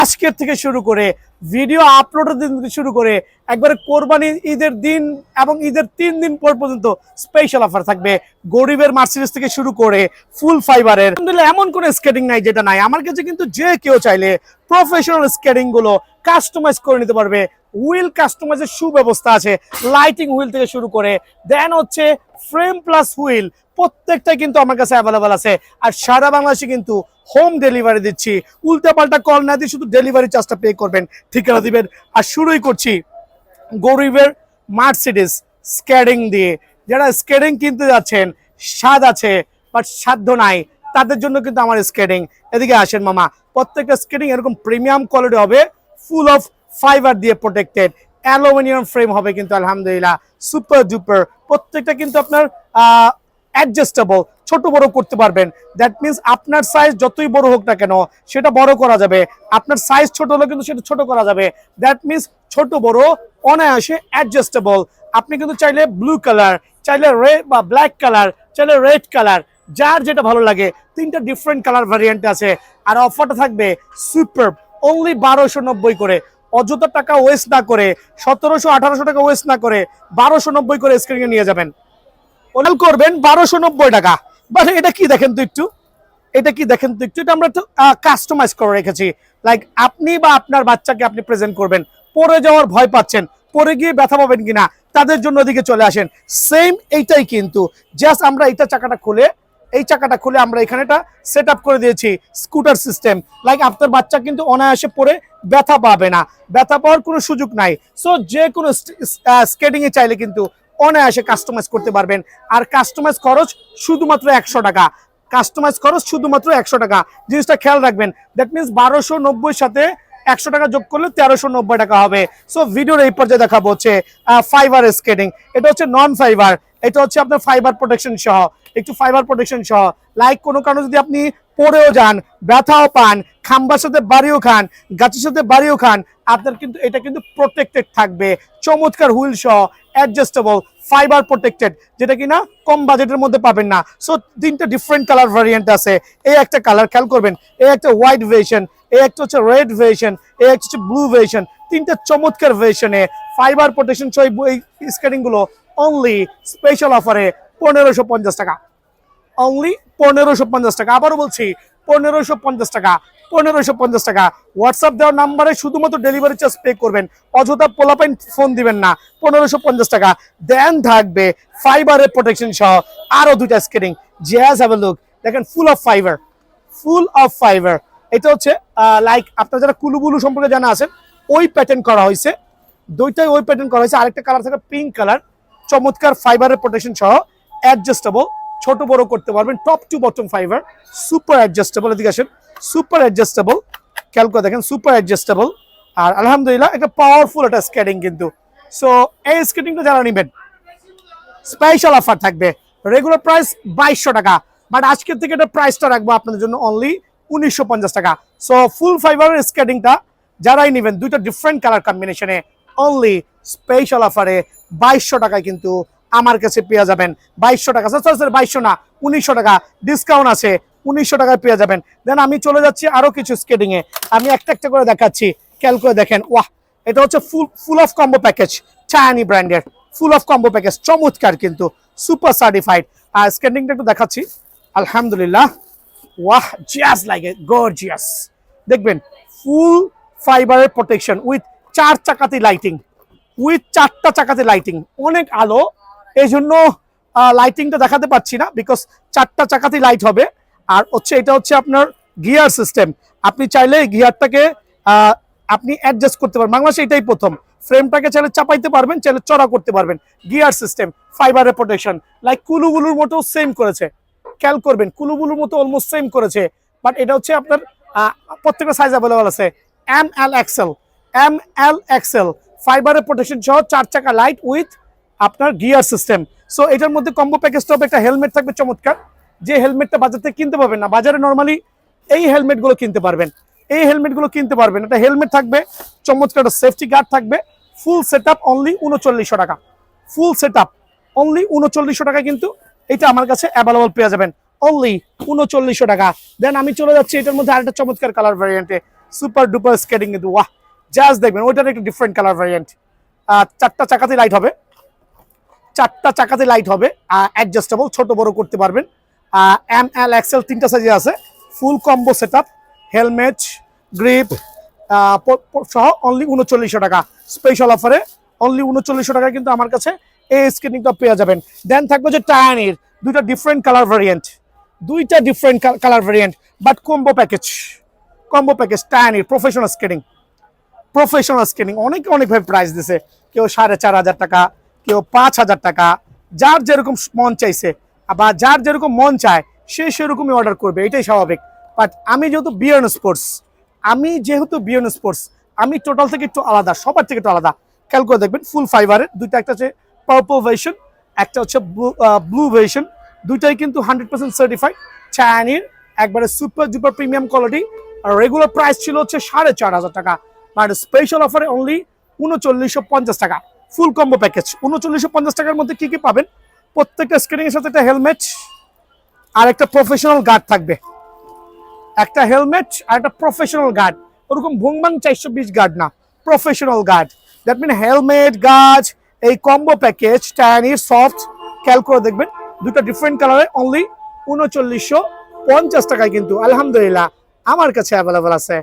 আজকের থেকে শুরু করে ভিডিও আপলোডের দিন থেকে শুরু করে একবারে কোরবানি ঈদের দিন এবং ঈদের 3 দিন পর পর্যন্ত স্পেশাল অফার থাকবে। গরিবের মার্সিডিজ থেকে শুরু করে ফুল ফাইবারের এমন কোনো স্কেটিং নাই যেটা নাই আমার কাছে। কিন্তু যে কেউ চাইলে প্রফেশনাল স্কেটিং গুলো কাস্টমাইজ করে নিতে পারবে। হুইল কাস্টমাইজের সুব্যবস্থা আছে, লাইটিং হুইল থেকে শুরু করে দেন হচ্ছে ফ্রেম প্লাস হুইল প্রত্যেকটাই কিন্তু আমার কাছে অ্যাভেলেবল আছে। আর সারা বাংলাদেশে কিন্তু হোম ডেলিভারি দিচ্ছি। উল্টা পাল্টা কল না দিয়ে শুধু ডেলিভারি চার্জটা পে করবেন, ঠিকানা দিবেন। আর শুরুই করছি গরিবের মার্সিডিজ স্কেটিং দিয়ে। যারা স্কেটিং কিনতে যাচ্ছেন, স্বাদ আছে বাট সাধ্য নাই, তাদের জন্য কিন্তু আমার স্কেটিং। এদিকে আসেন মামা, প্রত্যেকটা স্কেটিং এরকম প্রিমিয়াম কোয়ালিটি হবে, ফুল অফ ফাইবার দিয়ে প্রোটেক্টেড, অ্যালুমিনিয়াম ফ্রেম হবে কিন্তু আলহামদুলিল্লাহ সুপার ডুপার। প্রত্যেকটা কিন্তু আপনার অ্যাডজাস্টেবল, ছোট বড় করতে পারবেন। দ্যাট মিনস আপনার সাইজ যতই বড় হোক না কেন সেটা বড় করা যাবে, আপনার সাইজ ছোট হলে কিন্তু সেটা ছোট করা যাবে। দ্যাট মিনস ছোট বড় অনায়াসে অ্যাডজাস্টেবল। আপনি কিন্তু চাইলে ব্লু কালার, চাইলে রেড বা ব্ল্যাক কালার, চাইলে রেড কালার, যার যেটা ভালো লাগে। 3টা ডিফারেন্ট কালার ভ্যারিয়েন্ট আছে। আর অফারটা থাকবে সুপার, অনলি 1290 করে। অযথা টাকা ওয়েস্ট না করে, 1700-1800 টাকা ওয়েস্ট না করে 1290 করে স্ক্রিনে নিয়ে যাবেন। ওনাল করবেন 1290 টাকা। বাট এটা কি দেখেন তো একটু, এটা কি দেখেন তো একটু, এটা আমরা তো কাস্টমাইজ করে রেখেছি। লাইক আপনি বা আপনার বাচ্চাকে আপনি প্রেজেন্ট করবেন, পরে যাওয়ার ভয় পাচ্ছেন, পরে গিয়ে ব্যথা পাবেন কিনা, তাদের জন্য ওদিকে চলে আসেন। সেম এইটাই কিন্তু, জাস্ট আমরা এইটা চাকাটা খুলে, এই চাকাটা খুলে আমরা এখানে এটা সেট আপ করে দিয়েছি স্কুটার সিস্টেম। লাইক আপনার বাচ্চা কিন্তু অনায়াসে পরে ব্যথা পাবে না, ব্যথা পাওয়ার কোনো সুযোগ নাই। সো যে কোনো স্কেটিং এ চাইলে কিন্তু অনায়াসে কাস্টমাইজ করতে পারবেন। আর কাস্টমাইজ খরচ শুধুমাত্র 100 টাকা, কাস্টমাইজ খরচ শুধুমাত্র 100 টাকা। জিনিসটা খেয়াল রাখবেন। দ্যাট মিনস 1290 সাথে 100 টাকা যোগ করলে 1390 টাকা হবে। সো ভিডিওর এই পর্যায়ে দেখাবো হচ্ছে ফাইবার স্কেটিং। এটা হচ্ছে নন ফাইবার, এটা হচ্ছে আপনার ফাইবার প্রোটেকশন সহ, একটু ফাইবার প্রোটেকশন সহ। লাইক কোনো কারণে যদি আপনি পড়েও যান, ব্যথাও পান, খাম্বার সাথে বাড়িও খান, গাছের সাথে বাড়িও খান, আপনার কিন্তু এটা কিন্তু প্রোটেক্টেড থাকবে। চমৎকার হুইল সহ, অ্যাডজাস্টেবল, ফাইবার প্রোটেক্টেড, যেটা কিনা কম বাজেটের মধ্যে পাবেন না। সো 3টা ডিফারেন্ট কালার ভ্যারিয়েন্ট আছে। এই একটা কালার খেয়াল করবেন, এই একটা হোয়াইট ভেরিয়েশন, এই একটা হচ্ছে রেড ভেরিয়েশন, এই একটা হচ্ছে ব্লু ভেরিয়েশন। 3টা চমৎকার ভেরিয়েশনে ফাইবার প্রোটেকশন সহ এই স্কেটিং গুলো অনলি স্পেশাল অফারে 1550 টাকা। অনলি 1550 টাকা। আবারও বলছি 1550 টাকা, 1550 টাকা। হোয়াটসঅ্যাপ দেওয়ার নাম্বারে শুধুমাত্র ডেলিভারি চার্জ পে করবেন, অযথা পোলাপাইন ফোন দিবেন না। 1550 টাকা দেন থাকবে ফাইবারের প্রোটেকশন সহ আরো 2টা skating. Just have a look, দেখেন full of fibre, full of fibre. এটা হচ্ছে লাইক আপনারা যারা কুলুবুলু সম্পর্কে জানা আছেন, ওই প্যাটার্ন করা হয়েছে, 2টাই ওই প্যাটার্ন করা হয়েছে। আরেকটা কালার থাকে পিঙ্ক কালার, চমৎকার ফাইবারের প্রোটেকশন সহ, অ্যাডজাস্টেবল, ছোট বড় করতে পারবেন। Top to bottom fibre, super adjustable. এদিকে আসেন, সুপার অ্যাডজাস্টেবল, খেয়াল করে দেখেন সুপার অ্যাডজাস্টেবল। আর আলহামদুলিল্লাহ একটা পাওয়ারফুল একটা স্কেটিং কিন্তু। সো এই স্কেটিংটা যারা নেবেন স্পেশাল অফার থাকবে। রেগুলার প্রাইস 2200 টাকা, বাট আজকের থেকে এটা প্রাইসটা রাখবো আপনাদের জন্য অনলি 1950 টাকা। সো ফুল ফাইবারের স্কেটিংটা যারাই নেবেন 2টা ডিফারেন্ট কালার কম্বিনেশনে অনলি স্পেশাল অফারে 2200 টাকায় কিন্তু আমার কাছে পেয়ে যাবেন। 2200 টাকা, স্যার 2200 না, 1900 টাকা ডিসকাউন্ট আছে, 1900 টাকায় পেয়ে যাবেন। দেন আমি চলে যাচ্ছি আরো কিছু স্কেটিং এ, আমি একটা একটা করে দেখাচ্ছি। খেয়াল করে দেখেন, ওয়াহ, এটা হচ্ছে ফুল অফ কম্বো প্যাকেজ, চায়নি ব্র্যান্ডের ফুল অফ কম্বো প্যাকেজ, চমৎকার কিন্তু সুপার সার্টিফাইড। আর স্কেটিংটা একটু দেখাচ্ছি, আলহামদুলিল্লাহ, ওয়াহ, জাস্ট লাইক এ গর্জিয়াস। দেখবেন ফুল ফাইবারের প্রোটেকশন উইথ 4 চাকাতে লাইটিং, উইথ 4টা চাকাতে লাইটিং, অনেক আলো, এই জন্য লাইটিংটা দেখাতে পাচ্ছি না, বিকজ 4টা চাকাতে লাইট হবে। আর হচ্ছে এটা হচ্ছে আপনার গিয়ার সিস্টেম, আপনি চাইলে গিয়ারটাকে আপনি অ্যাডজাস্ট করতে পারবেন। বাংলাদেশে এটাই প্রথম, ফ্রেমটাকে চাইলে চাপাইতে পারবেন, চাইলে চড়া করতে পারবেন। গিয়ার সিস্টেম, ফাইবারের প্রোটেকশন, লাইক কুলুবুলুর মতো সেম করেছে। খেয়াল করবেন কুলুবুলুর মতো অলমোস্ট সেম করেছে, বাট এটা হচ্ছে আপনার প্রত্যেকটা সাইজ অ্যাভেলেবল আছে। ML XL ফাইবারের প্রোটেকশন সহ 4 চাকা লাইট উইথ আপনার গিয়ার সিস্টেম। সো এটার মধ্যে কম্বো প্যাকেজটা হবে, একটা হেলমেট থাকবে চমৎকার, যে হেলমেটটা বাজার থেকে কিনতে পারবেন না। বাজারে নর্মালি এই হেলমেটগুলো কিনতে পারবেন, এই হেলমেটগুলো কিনতে পারবেন। একটা হেলমেট থাকবে চমৎকার, একটা সেফটি গার্ড থাকবে। ফুল সেট আপ অনলি 3900 টাকা, ফুল সেট আপ অনলি 3900 টাকা কিন্তু এটা আমার কাছে অ্যাভেলেবল পেয়ে যাবেন অনলি 3900 টাকা। দেন আমি চলে যাচ্ছি এটার মধ্যে আরেকটা চমৎকার কালার ভ্যারিয়েন্টে, সুপার ডুপার স্কেটিং কিন্তু ওয়াহ, জাস্ট দেখবেন ওইটার একটা ডিফারেন্ট কালার ভ্যারিয়েন্ট। চারটা চাকাতে লাইট হবে, চারটা চাকাতে লাইট হবে, অ্যাডজাস্টেবল, ছোট বড় করতে পারবেন। এম এল এক্সেল তিনটা সাইজে আছে, full combo set up, helmet, grip সহ অনলি 3900 টাকা স্পেশাল অফারে। অনলি 3900 টাকা কিন্তু আমার কাছে এই স্কেটিংটা পেয়ে যাবেন। দেন থাকবে যে টায়ানির দুইটা ডিফারেন্ট কালার ভ্যারিয়েন্ট, দুইটা different colour variant, but combo package, combo package টায়ানির প্রফেশনাল স্কেটিং। প্রফেশনাল স্কেটিং অনেকে অনেকভাবে প্রাইস দিছে, কেউ 4500 টাকা, কেউ 5000 টাকা, যার যেরকম মন চাইছে বা যার যেরকম মন চায় সে সেরকমই অর্ডার করবে, এটাই স্বাভাবিক। বাট আমি যেহেতু বিয়ন স্পোর্টস, আমি টোটাল থেকে একটু আলাদা, সবার থেকে একটু আলাদা। খেয়াল করে দেখবেন ফুল ফাইবারের দুইটা, একটা হচ্ছে পার্পল ভার্সন, একটা হচ্ছে ব্লু ভার্সন, দুইটাই কিন্তু 100% সার্টিফাইড চায়নির, একবারে সুপার ডুপার প্রিমিয়াম কোয়ালিটি। আর রেগুলার প্রাইস ছিল হচ্ছে 4500 টাকা, বাট স্পেশাল অফারে অনলি 3950 টাকা ফুল কম্বো প্যাকেজ। 3950 টাকার মধ্যে কি কি পাবেন? প্রত্যেকটা স্কেটিং এর সাথে একটা হেলমেট আর একটা প্রফেশনাল গার্ড থাকবে, একটা হেলমেট আর একটা প্রফেশনাল গার্ড, ওরকম ভুংবাং 420 গার্ড না, professional guard. That mean helmet, guard, এই কম্বো প্যাকেজ টায়ানির সফট। খেয়াল করে দেখবেন দুটো ডিফারেন্ট কালারে অনলি 3950 টাকায় কিন্তু আলহামদুলিল্লাহ আমার কাছে অ্যাভেলেবল আছে।